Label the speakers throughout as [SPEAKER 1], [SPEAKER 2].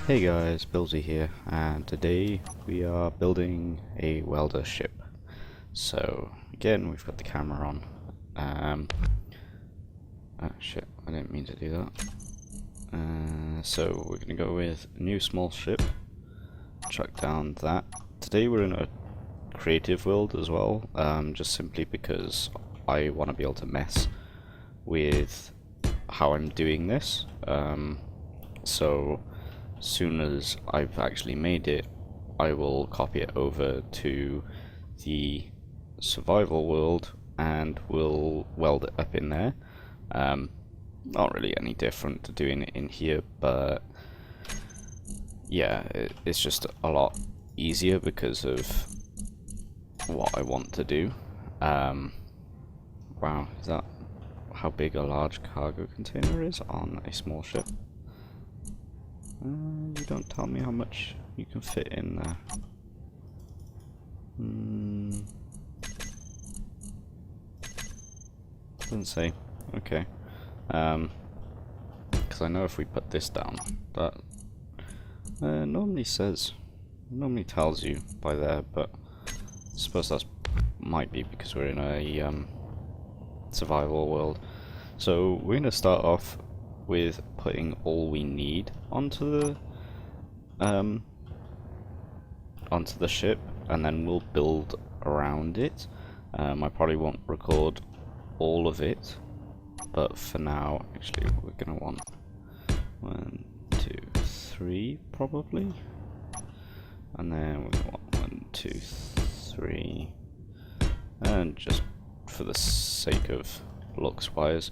[SPEAKER 1] Hey guys, bilbsyy here, and today we are building a welder ship. So again, we've got the camera on. Oh shit, I didn't mean to do that. So we're gonna go with a new small ship, chuck down that. Today we're in a creative world as well, just simply because I want to be able to mess with how I'm doing this. So as soon as I've actually made it, I will copy it over to the survival world and we'll weld it up in there. Not really any different to doing it in here, but yeah, it's just a lot easier because of what I want to do. Wow, is that how big a large cargo container is on a small ship? You don't tell me how much you can fit in there. Doesn't say. Okay. Because I know if we put this down, that normally tells you by there, but I suppose that might be because we're in a survival world. So we're going to start off with putting all we need onto the ship, and then we'll build around it. I probably won't record all of it, but for now, actually, we're gonna want 1, 2, 3 probably, and then we're gonna want 1, 2, 3, and just for the sake of looks wise.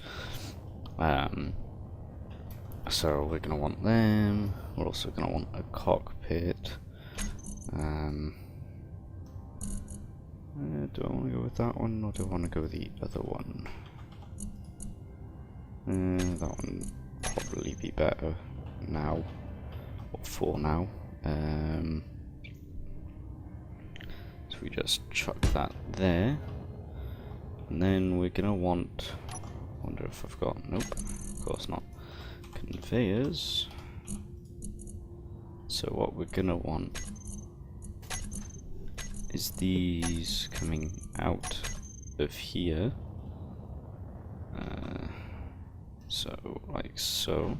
[SPEAKER 1] So we're going to want them, we're also going to want a cockpit. Do I want to go with that one, or do I want to go with the other one? That one probably be better now, or for now. So we just chuck that there. And then we're going to want, I wonder if I've got, nope, of course not. Conveyors. So what we're gonna want is these coming out of here. So like so,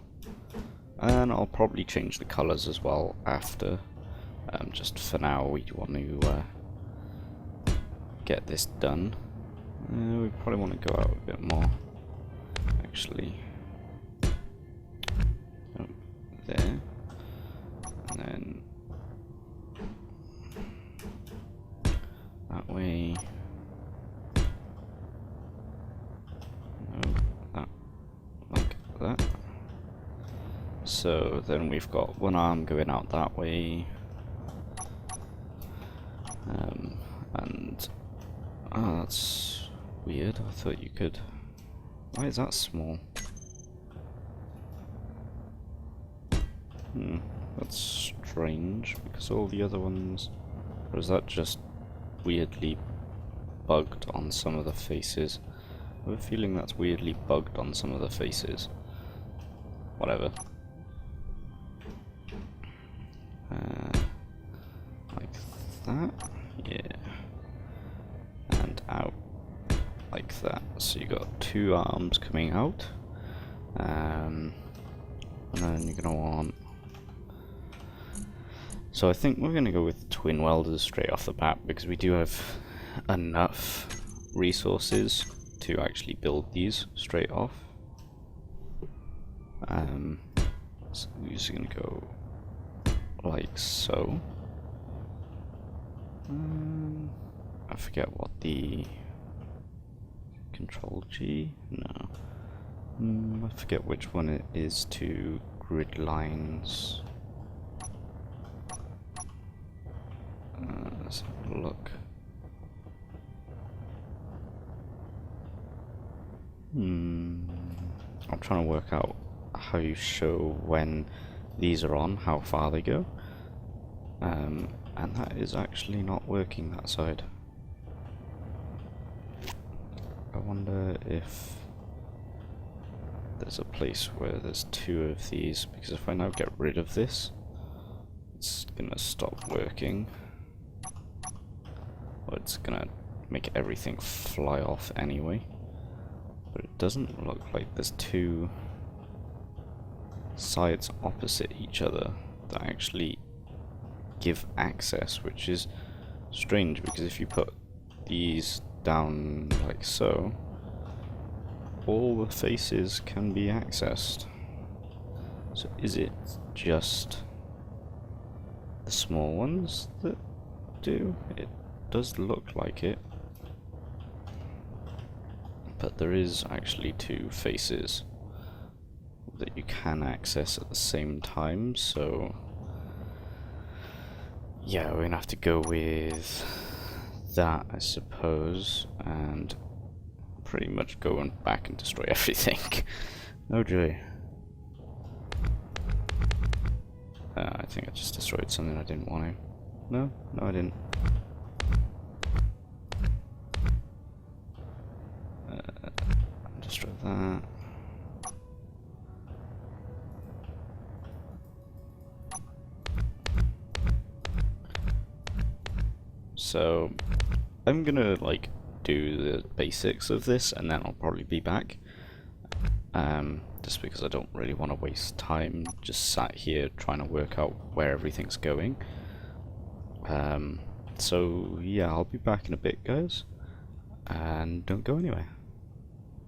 [SPEAKER 1] and I'll probably change the colors as well after. Just for now, we want to get this done. We probably want to go out a bit more, actually. There, and then that way. No, that, like that. So then we've got one arm going out that way, and that's weird. I thought you could. Why is that small? That's strange, because all the other ones... Or is that just weirdly bugged on some of the faces? I have a feeling that's weirdly bugged on some of the faces. Whatever. Like that? Yeah. And out. Like that. So you got 2 arms coming out. And then you're gonna want... So I think we're going to go with twin welders straight off the bat, because we do have enough resources to actually build these straight off. So we're just going to go like so. I forget what the... Control G? No. I forget which one it is to grid lines. Let's have a look. I'm trying to work out how you show when these are on, how far they go. And that is actually not working that side. I wonder if there's a place where there's 2 of these, because if I now get rid of this, it's gonna stop working. Or it's gonna make everything fly off anyway. But it doesn't look like there's two sides opposite each other that actually give access, which is strange because if you put these down like so, all the faces can be accessed. So is it just the small ones that do? It does look like it. But there is actually two faces that you can access at the same time, so yeah, we're gonna have to go with that, I suppose, and pretty much go back and destroy everything. Oh joy. I think I just destroyed something I didn't want to. No, I didn't. Destroy that. So I'm gonna like do the basics of this and then I'll probably be back. Just because I don't really want to waste time just sat here trying to work out where everything's going. So yeah, I'll be back in a bit, guys, and don't go anywhere.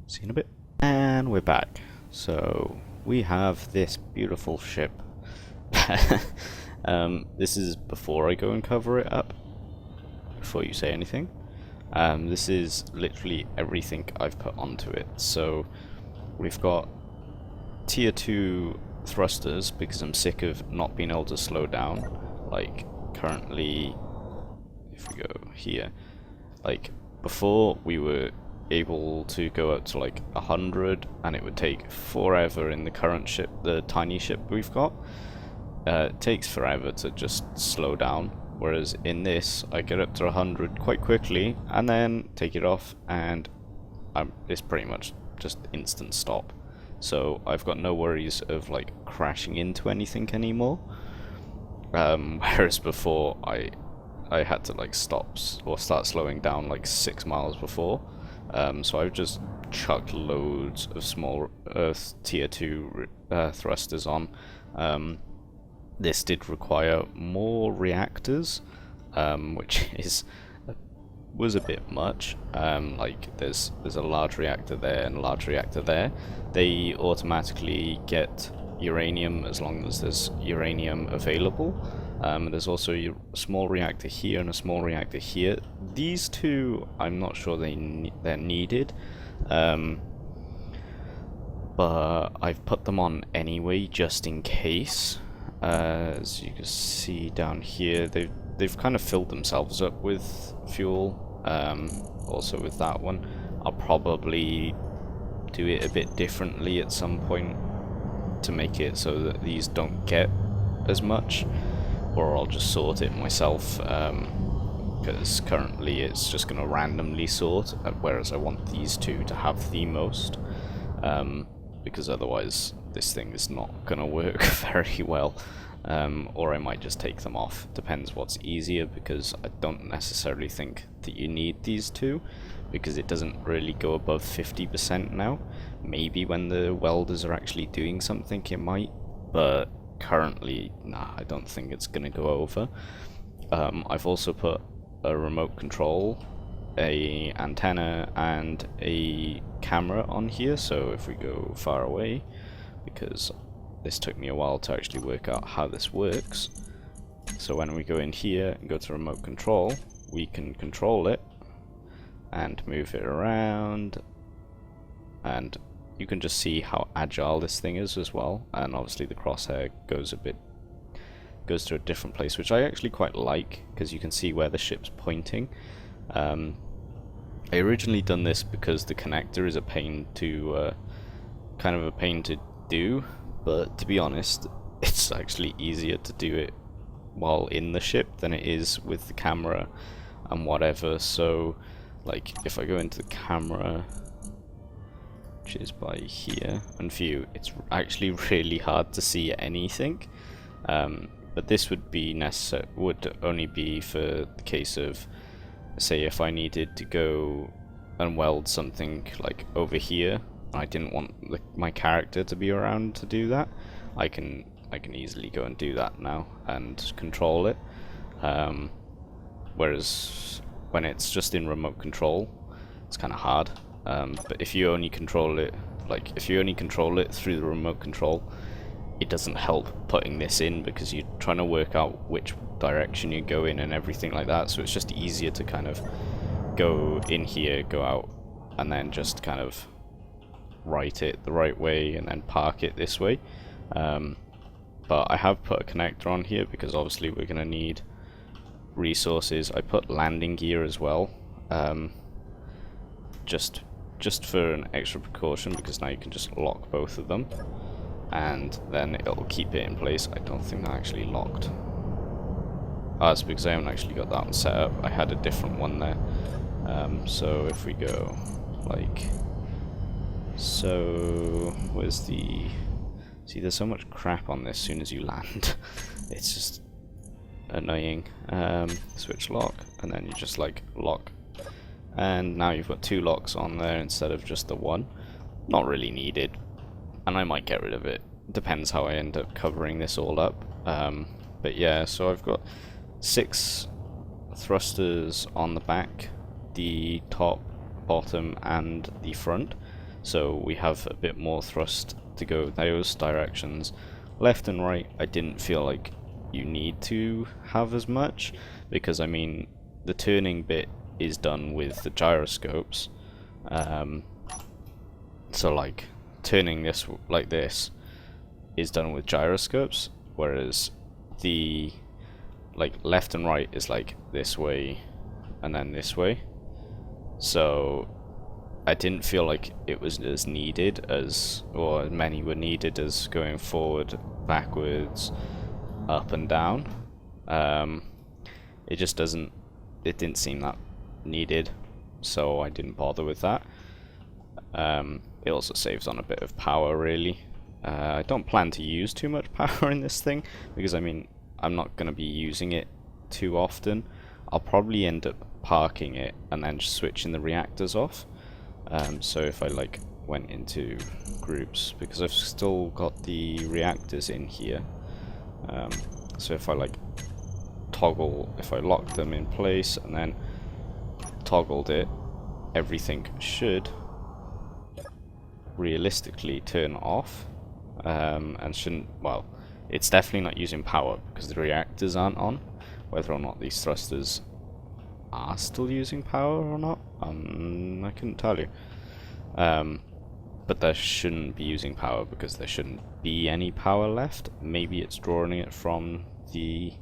[SPEAKER 1] See you in a bit. And we're back. So we have this beautiful ship. This is before I go and cover it up, before you say anything. This is literally everything I've put onto it. So we've got tier 2 thrusters because I'm sick of not being able to slow down. Like currently, if we go here, like before we were able to go up to like 100 and it would take forever in the current ship, the tiny ship we've got. It takes forever to just slow down, whereas in this I get up to 100 quite quickly and then take it off and it's pretty much just instant stop. So I've got no worries of like crashing into anything anymore, whereas before I had to like stop or start slowing down like 6 miles before. So I've just chucked loads of small tier 2 thrusters on. This did require more reactors, which was a bit much. Like there's a large reactor there and a large reactor there. They automatically get uranium as long as there's uranium available. There's also a small reactor here and a small reactor here. These two, I'm not sure they're needed, but I've put them on anyway just in case. As you can see down here, they've kind of filled themselves up with fuel. Also with that one, I'll probably do it a bit differently at some point to make it so that these don't get as much, or I'll just sort it myself, because currently it's just going to randomly sort, whereas I want these two to have the most, because otherwise this thing is not going to work very well. Or I might just take them off, depends what's easier, because I don't necessarily think that you need these two, because it doesn't really go above 50% now. Maybe when the welders are actually doing something it might, but currently, nah, I don't think it's going to go over. I've also put a remote control, a antenna, and a camera on here, so if we go far away, because this took me a while to actually work out how this works. So when we go in here and go to remote control, we can control it and move it around, and you can just see how agile this thing is as well. And obviously the crosshair goes to a different place, which I actually quite like, because you can see where the ship's pointing. I originally done this because the connector is a pain to kind of a pain to do, but to be honest, it's actually easier to do it while in the ship than it is with the camera and whatever. So like if I go into the camera, which is by here, and view, it's actually really hard to see anything, but this would be would only be for the case of, say, if I needed to go and weld something like over here, I didn't want my character to be around to do that. I can easily go and do that now and control it. Whereas when it's just in remote control, it's kind of hard. But if you only control it, through the remote control, it doesn't help putting this in because you're trying to work out which direction you go in and everything like that. So it's just easier to kind of go in here, go out, and then just kind of write it the right way and then park it this way. But I have put a connector on here because obviously we're going to need resources. I put landing gear as well, just for an extra precaution, because now you can just lock both of them and then it'll keep it in place. I don't think they're actually locked. It's because I haven't actually got that one set up. I had a different one there. So if we go like so, where's the... See, there's so much crap on this as soon as you land. It's just annoying. Switch lock, and then you just like lock. And now you've got 2 locks on there instead of just the one. Not really needed, and I might get rid of it. Depends how I end up covering this all up. But yeah, so I've got 6 thrusters on the back, the top, bottom, and the front. So we have a bit more thrust to go those directions. Left and right, I didn't feel like you need to have as much, because I mean the turning bit is done with the gyroscopes. So like turning this like this is done with gyroscopes, whereas the like left and right is like this way and then this way. So I didn't feel like it was as needed as, or as many were needed as going forward, backwards, up and down. It just doesn't, it didn't seem that needed, so I didn't bother with that. It also saves on a bit of power, really. I don't plan to use too much power in this thing, because I mean, I'm not going to be using it too often. I'll probably end up parking it and then just switching the reactors off. So if I like went into groups, because I've still got the reactors in here, so if I like toggle, if I lock them in place and then toggled it, everything should realistically turn off, and shouldn't, well, it's definitely not using power because the reactors aren't on. Whether or not these thrusters are still using power or not, I couldn't tell you. But they shouldn't be using power because there shouldn't be any power left. Maybe it's drawing it from the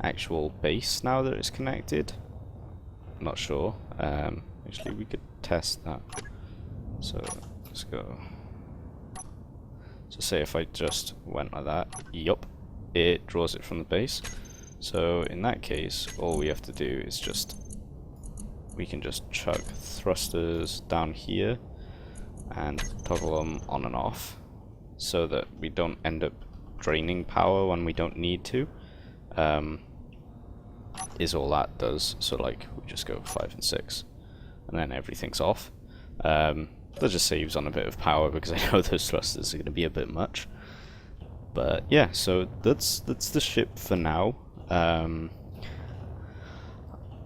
[SPEAKER 1] actual base now that it's connected. Not sure. Actually, we could test that. So let's go. So say if I just went like that, yup, it draws it from the base. So in that case, all we have to do is just, we can just chuck thrusters down here and toggle them on and off so that we don't end up draining power when we don't need to, is all that does. So like we just go 5 and 6 and then everything's off. That just saves on a bit of power because I know those thrusters are going to be a bit much. But yeah, so that's the ship for now.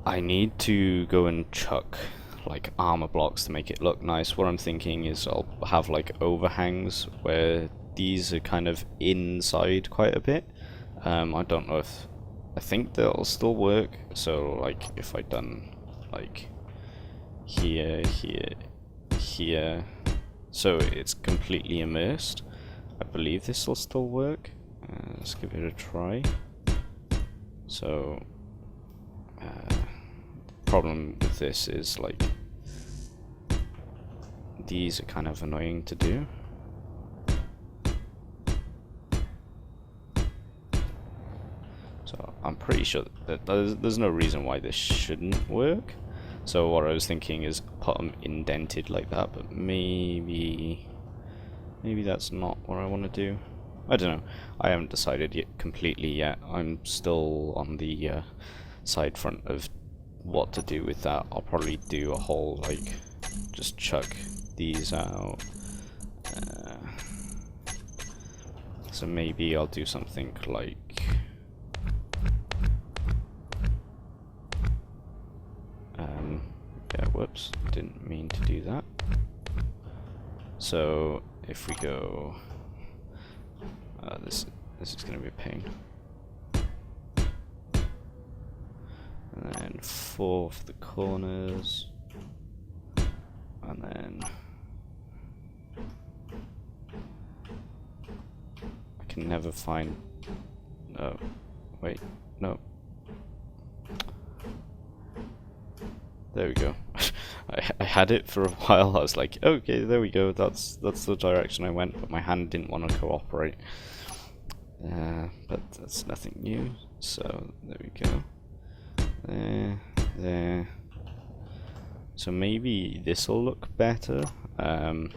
[SPEAKER 1] I need to go and chuck like armor blocks to make it look nice. What I'm thinking is I'll have like overhangs where these are kind of inside quite a bit. I don't know if, I think they'll still work. So like if I done like here, here, so it's completely immersed, I believe this will still work. Let's give it a try. So the problem with this is like these are kind of annoying to do. So I'm pretty sure that there's no reason why this shouldn't work. So what I was thinking is put them indented like that, but maybe that's not what I want to do. I don't know. I haven't decided yet completely yet. I'm still on the side front of what to do with that. I'll probably do a whole, like, just chuck these out. So maybe I'll do something like... yeah, whoops, didn't mean to do that. So if we go... this is going to be a pain. And then 4 for the corners. And then... I can never find... Oh, wait, no. There we go. I had it for a while. I was like, okay, there we go. That's the direction I went, but my hand didn't want to cooperate. But that's nothing new. So there we go. There. So maybe this will look better. Oh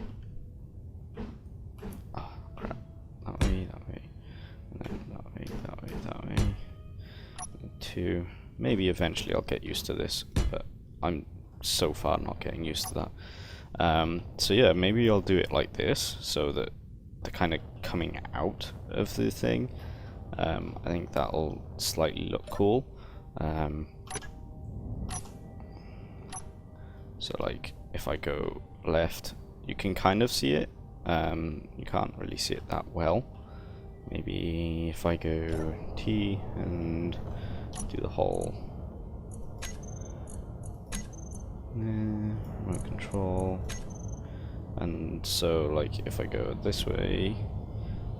[SPEAKER 1] crap! That way, and then that way. 2. Maybe eventually I'll get used to this, but I'm so far not getting used to that. So yeah, maybe I'll do it like this, so that they're kind of coming out of the thing. I think that'll slightly look cool. So like, if I go left, you can kind of see it. You can't really see it that well. Maybe if I go T and do the whole remote control, and so like if I go this way,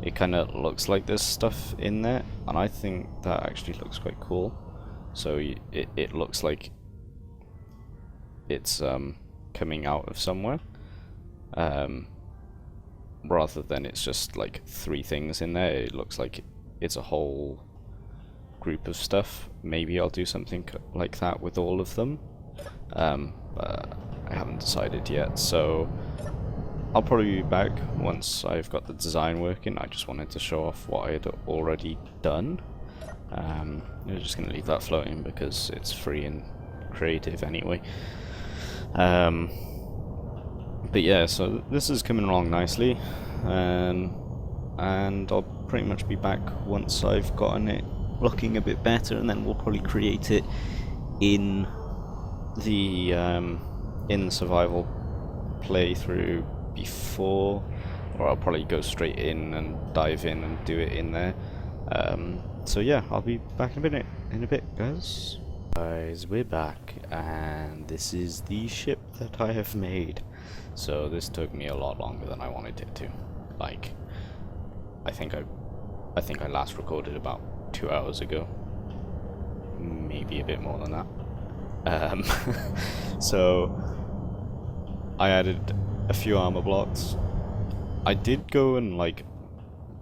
[SPEAKER 1] it kind of looks like there's stuff in there, and I think that actually looks quite cool. So it looks like it's coming out of somewhere, rather than it's just like 3 things in there. It looks like it's a whole group of stuff. Maybe I'll do something like that with all of them, but I haven't decided yet, so I'll probably be back once I've got the design working. I just wanted to show off what I had already done. I'm just going to leave that floating because it's free and creative anyway. But yeah, so this is coming along nicely, and I'll pretty much be back once I've gotten it looking a bit better, and then we'll probably create it in the survival playthrough before, or I'll probably go straight in and dive in and do it in there. So yeah, I'll be back in a bit, guys. Guys, we're back, and this is the ship that I have made. So this took me a lot longer than I wanted it to. Like, I think I last recorded about 2 hours ago, maybe a bit more than that. So I added a few armor blocks. I did go and like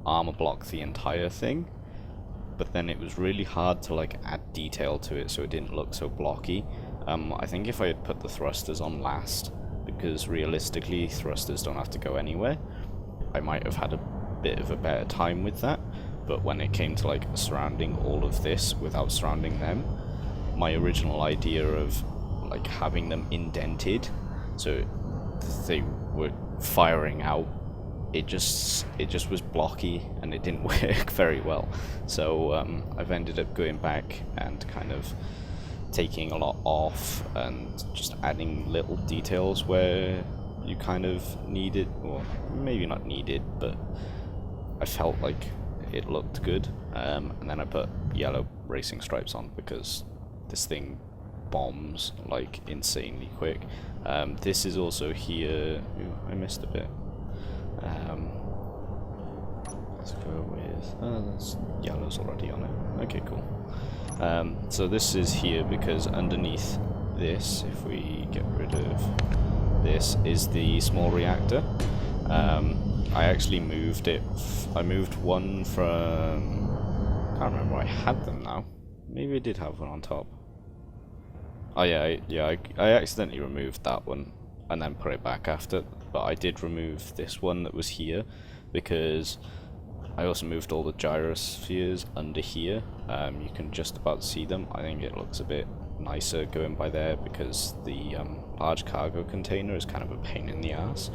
[SPEAKER 1] armor block the entire thing, but then it was really hard to like add detail to it so it didn't look so blocky. I think if I had put the thrusters on last, because realistically thrusters don't have to go anywhere, I might have had a bit of a better time with that. But when it came to like surrounding all of this without surrounding them, my original idea of like having them indented so they were firing out, it just was blocky and it didn't work very well. So I've ended up going back and kind of taking a lot off and just adding little details where you kind of needed, or maybe not needed, but I felt like it looked good. And then I put yellow racing stripes on because this thing bombs like insanely quick. This is also here. Ooh, I missed a bit. Let's go with that's yellow's already on it. Okay, cool. So this is here because underneath this, if we get rid of this, is the small reactor. I actually moved it. I moved one from. I can't remember where I had them now. Maybe I did have one on top. Oh yeah, I accidentally removed that one and then put it back after. But I did remove this one that was here because I also moved all the gyrospheres under here. You can just about see them. I think it looks a bit nicer going by there because the large cargo container is kind of a pain in the ass.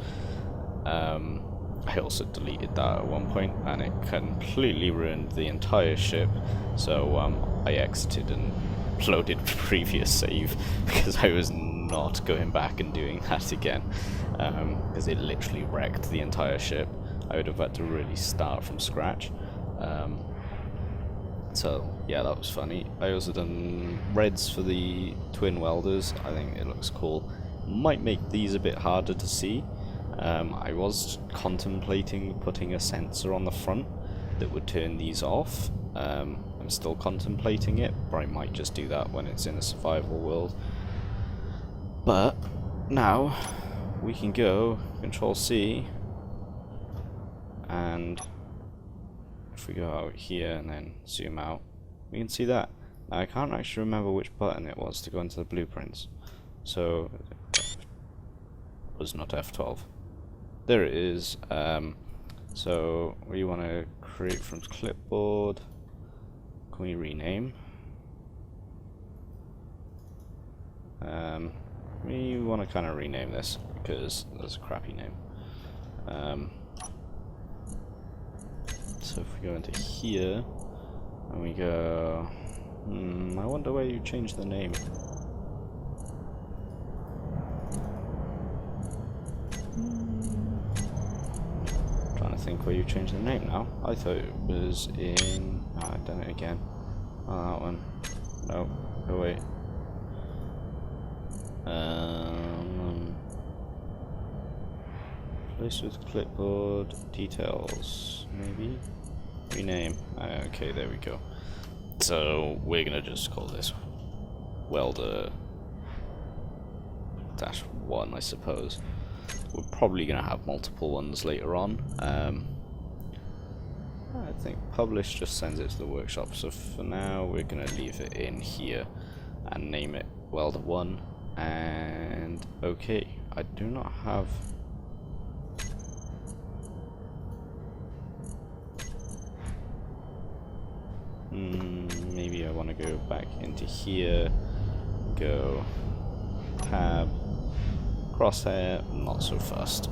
[SPEAKER 1] I also deleted that at one point and it completely ruined the entire ship, so I exited and uploaded previous save because I was not going back and doing that again, because it literally wrecked the entire ship. I would have had to really start from scratch. So yeah, that was funny. I also done reds for the twin welders. I think it looks cool. Might make these a bit harder to see. I was contemplating putting a sensor on the front that would turn these off. I'm still contemplating it, but I might just do that when it's in a survival world. But now we can go Control C, and if we go out here and then zoom out, we can see that. Now I can't actually remember which button it was to go into the blueprints. So it was not F12. There it is. So we want to create from clipboard. Can we rename? We want to kind of rename this because that's a crappy name. So if we go into here and we go, I wonder where you changed the name. Trying to think where you changed the name now. I thought it was in. Oh, I've done it again. Oh, that one. No, go away. Place with clipboard details, maybe rename. Okay, there we go. So we're gonna just call this Welder -1, I suppose. We're probably gonna have multiple ones later on. I think publish just sends it to the workshop. So for now, we're gonna leave it in here and name it Welder1. And okay, I do not have. Maybe I want to go back into here, go tab, crosshair, not so fast.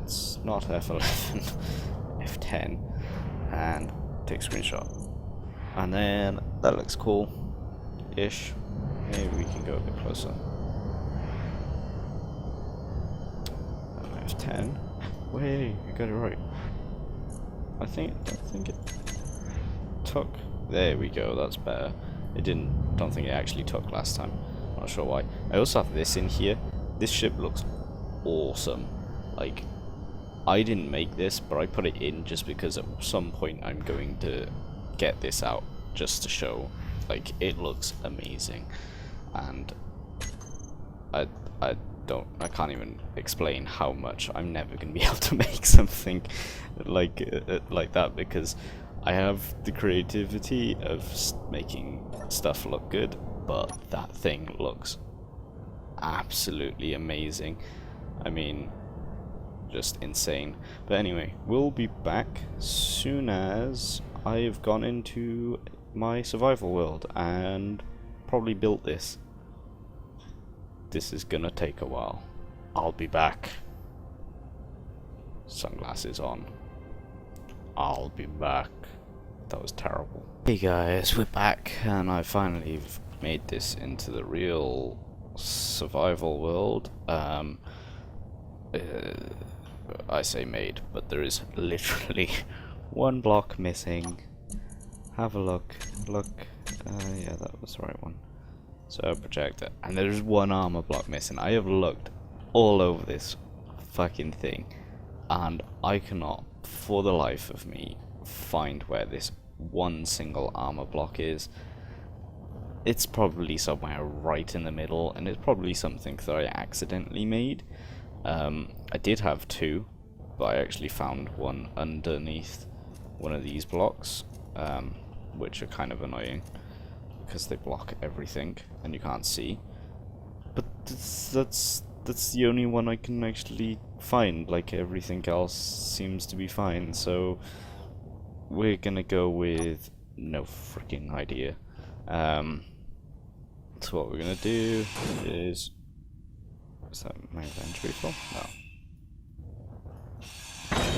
[SPEAKER 1] It's not F11, F10, and take screenshot. And then that looks cool-ish. Maybe we can go a bit closer. F10. Wait, I got it right. I think it took. There we go. That's better. It didn't. Don't think it actually took last time. Not sure why. I also have this in here. This ship looks awesome. Like, I didn't make this, but I put it in just because at some point I'm going to get this out just to show. Like, it looks amazing, and I can't even explain how much I'm never gonna be able to make something like that, because I have the creativity of making stuff look good, but that thing looks absolutely amazing. I mean, just insane. But anyway, we'll be back soon as I've gone into my survival world and probably built this. This is gonna take a while. I'll be back. Sunglasses on. I'll be back. That was terrible. Hey guys, we're back, and I finally made this into the real survival world. I say made, but there is literally one block missing. Have a look. Look. Yeah, that was the right one. So projector, and there's one armor block missing. I have looked all over this fucking thing, and I cannot, for the life of me, find where this one single armor block is. It's probably somewhere right in the middle, and it's probably something that I accidentally made. I did have two, but I actually found one underneath one of these blocks, which are kind of annoying because they block everything and you can't see. But that's that's the only one I can actually find. Like, everything else seems to be fine, so we're gonna go with no freaking idea. So what we're gonna do is that my inventory full?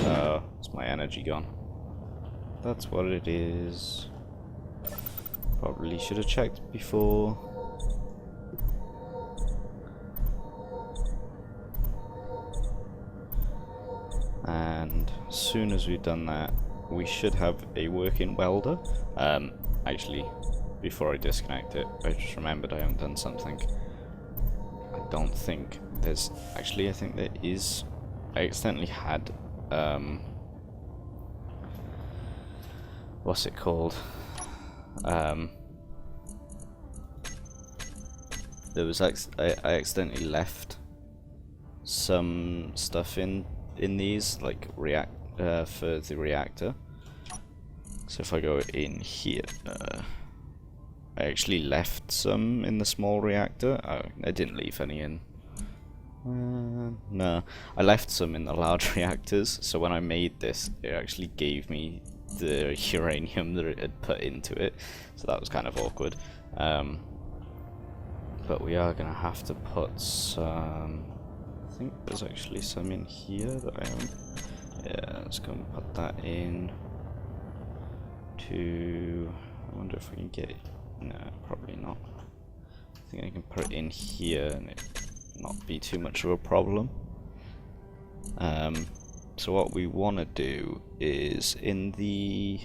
[SPEAKER 1] No. It's my energy gone. That's what it is. Probably should have checked before. And as soon as we've done that, we should have a working welder. Actually, before I disconnect it, I just remembered I haven't done something. I don't think there's... Actually, I think there is... I accidentally had... what's it called? There was... I accidentally left some stuff in these, like, for the reactor. So if I go in here... I actually left some in the small reactor. Oh, I didn't leave any in. No, I left some in the large reactors, so when I made this, it actually gave me the uranium that it had put into it, so that was kind of awkward. But we are going to have to put some... I think there's actually some in here that I haven't... Yeah, let's go and put that in to... I wonder if we can get it. No, probably not. I think I can put it in here and it not be too much of a problem. So what we want to do is in the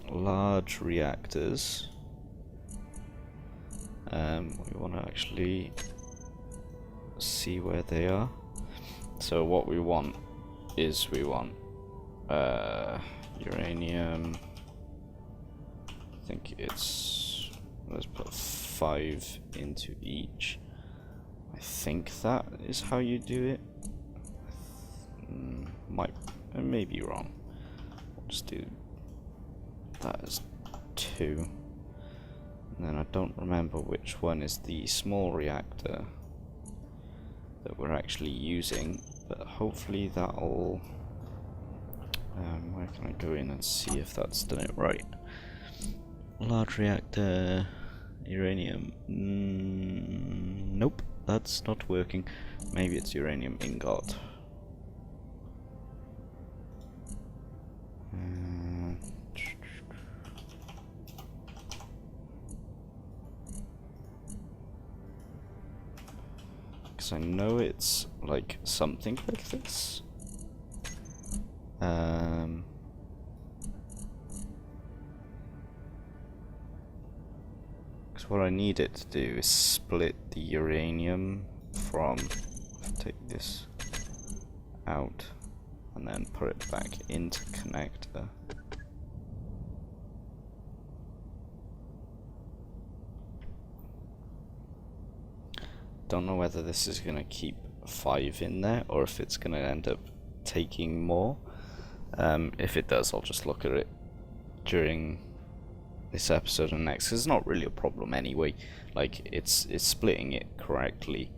[SPEAKER 1] large reactors, we want to actually see where they are. So what we want is uranium. I think it's, let's put 5 into each. I think that is how you do it. I may be wrong. We'll just do that as 2. And then I don't remember which one is the small reactor that we're actually using, but hopefully that'll... where can I go in and see if that's done it right? Large reactor, uranium. Nope, that's not working. Maybe it's uranium ingot. Because I know it's like something like this. Because what I need it to do is split the uranium from, take this out and then put it back into connector. Don't know whether this is going to keep 5 in there or if it's going to end up taking more. If it does, I'll just look at it during this episode and next, 'cause it's not really a problem anyway. Like, it's splitting it correctly.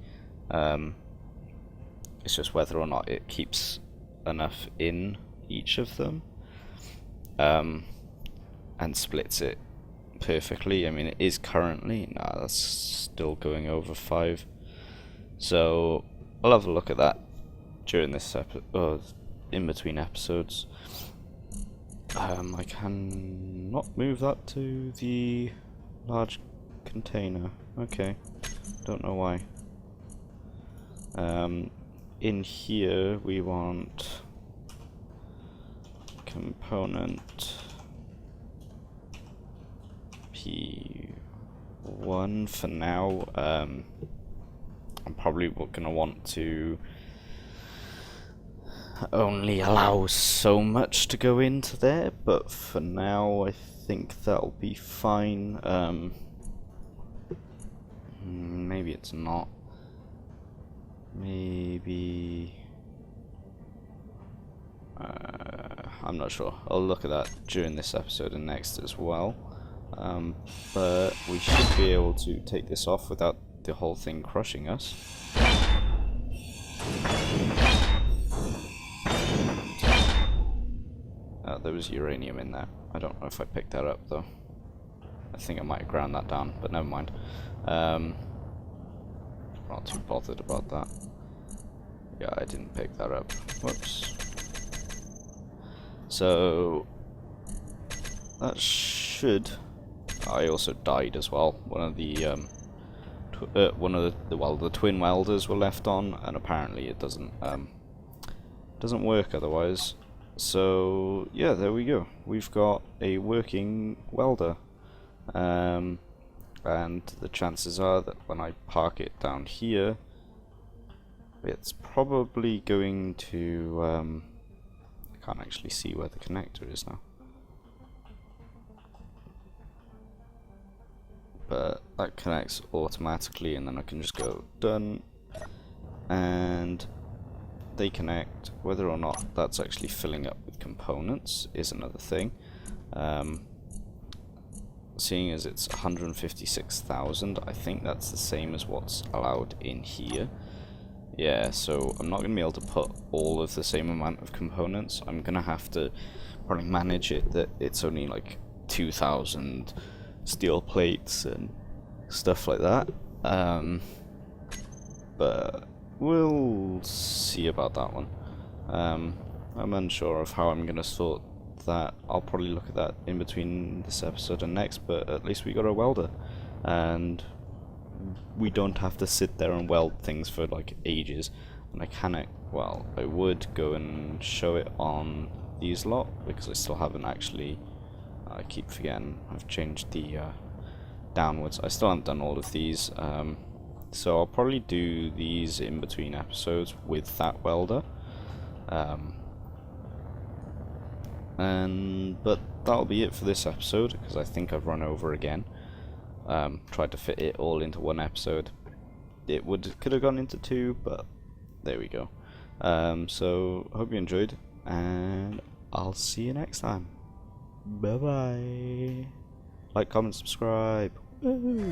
[SPEAKER 1] It's just whether or not it keeps enough in each of them and splits it perfectly. I mean, it is currently, nah, that's still going over 5. So I'll have a look at that during this episode, in between episodes. I can not move that to the large container. Okay, don't know why. In here we want component P1 for now. I'm probably gonna want to only allow so much to go into there, but for now I think that'll be fine. Maybe it's not. Maybe I'm not sure. I'll look at that during this episode and next as well. But we should be able to take this off without the whole thing crushing us. There was uranium in there. I don't know if I picked that up though. I think I might have ground that down, but never mind. Not too bothered about that. Yeah, I didn't pick that up. Whoops. So that should. I also died as well. One of the the twin welders were left on, and apparently it doesn't work otherwise. So yeah, there we go. We've got a working welder. And the chances are that when I park it down here, it's probably going to, I can't actually see where the connector is now. But that connects automatically, and then I can just go done, and they connect. Whether or not that's actually filling up with components is another thing. Seeing as it's 156,000, I think that's the same as what's allowed in here. Yeah, so I'm not going to be able to put all of the same amount of components. I'm going to have to probably manage it that it's only like 2,000 steel plates and stuff like that. But we'll see about that one. I'm unsure of how I'm going to sort that. I'll probably look at that in between this episode and next, but at least we got a welder, and we don't have to sit there and weld things for like ages. And I would go and show it on these lot, because I still haven't actually, I keep forgetting I've changed the downwards. I still haven't done all of these, so I'll probably do these in between episodes with that welder. But that'll be it for this episode, because I think I've run over again. Tried to fit it all into one episode. It could have gone into two, but there we go. So hope you enjoyed, and I'll see you next time. Bye bye. Like, comment, subscribe. Woo.